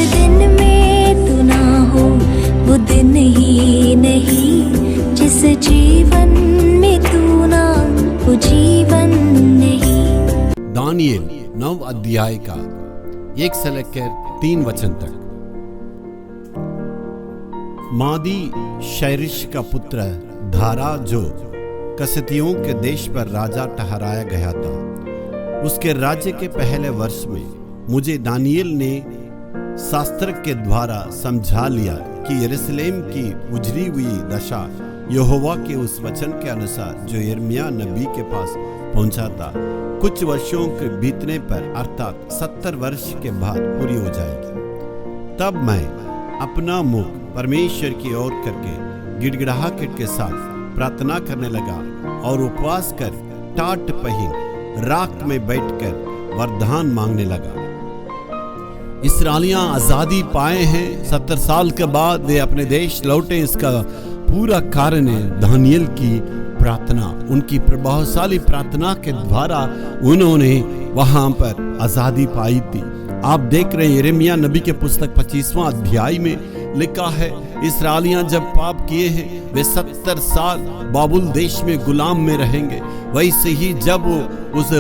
दिन में तू ना हो वो दिन ही नहीं, जिस जीवन में तू ना वो जीवन नहीं। दानियेल 9 अध्याय का 1 से लेकर 3 वचन तक। मादी शैरिश का पुत्र धारा जो कसतियों के देश पर राजा ठहराया गया था, उसके राज्य के पहले वर्ष में मुझे दानियेल ने शास्त्र के द्वारा समझा लिया कि यरूशलेम की उजड़ी हुई दशा यहोवा के उस वचन के अनुसार जो यिर्मयाह नबी के पास पहुंचा था, कुछ वर्षों के बीतने पर अर्थात 70 वर्ष के बाद पूरी हो जाएगी। तब मैं अपना मुख परमेश्वर की ओर करके गिड़गिड़ाहट के साथ प्रार्थना करने लगा और उपवास कर टाट पहिन राख में बैठकर वरदान मांगने लगा। इस्राएलियां आजादी पाए हैं, 70 साल के बाद वे अपने देश लौटे। इसका पूरा कारण है दानियेल की प्रार्थना। उनकी प्रभावशाली प्रार्थना के द्वारा उन्होंने वहां पर आजादी पाई थी। आप देख रहे हैं यिर्मयाह नबी के पुस्तक 25वां अध्याय में लिखा है, इस्राएलियां जब पाप किए हैं वे 70 साल बाबुल देश में गुलाम में रहेंगे। वैसे ही जब वो उस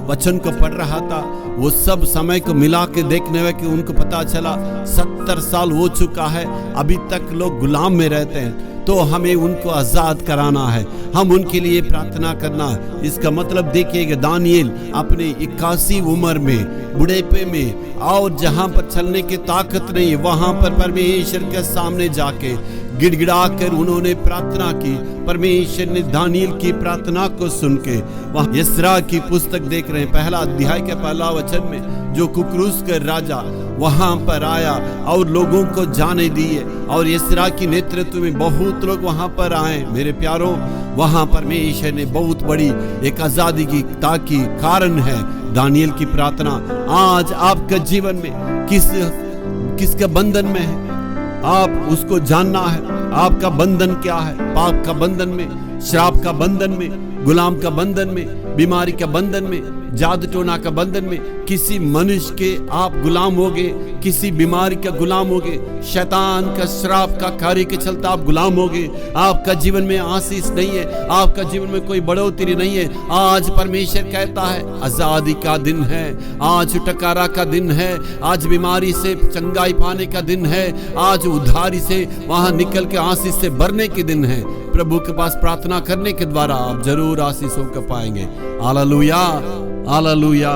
वचन को पढ़ रहा था, वो सब समय को मिला के देखने में कि उनको पता चला 70 साल हो चुका है, अभी तक लोग गुलाम में रहते हैं, तो हमें उनको आजाद कराना है, हम उनके लिए प्रार्थना करना है। इसका मतलब देखिएगा, दानियेल अपने 81 उम्र में बुढ़ेपे में और जहां पर चलने की ताकत नहीं है, वहां पर परमेश्वर के सामने जाके गिड़गिड़ा कर उन्होंने प्रार्थना की। परमेश्वर ने दानियेल की प्रार्थना को सुन के वहां यस्रा की पुस्तक देख रहे हैं, 1 अध्याय के 1 वचन में, जो कुकरूस के राजा वहां पर आया और लोगों को जाने दिए और यस्रा की नेतृत्व में बहुत लोग वहां पर आए। मेरे प्यारों, वहां परमेश्वर ने बहुत बड़ी एक आजादी की ताकि कारण है दानियेल की प्रार्थना। आज आपका जीवन में किसका बंधन में है, आप उसको जानना है। आपका बंधन क्या है? पाप का बंधन में, श्राप का बंधन में, गुलाम का बंधन में, बीमारी का बंधन में, जादू टोना का बंधन में, किसी मनुष्य के आप गुलाम हो गए, किसी बीमारी का गुलाम हो गए, शैतान का श्राप का कार्य के चलते आप गुलाम हो गए। आपका जीवन में आशीष नहीं है, आपका जीवन में कोई बढ़ोतरी नहीं है। आज परमेश्वर कहता है आजादी का दिन है, आज छुटकारा का दिन है, आज बीमारी से चंगाई पाने का दिन है, आज उधारी से वहां निकल के आशीष से भरने के दिन है। प्रभु के पास प्रार्थना करने के द्वारा आप जरूर आशीषों को पाएंगे। Hallelujah, hallelujah.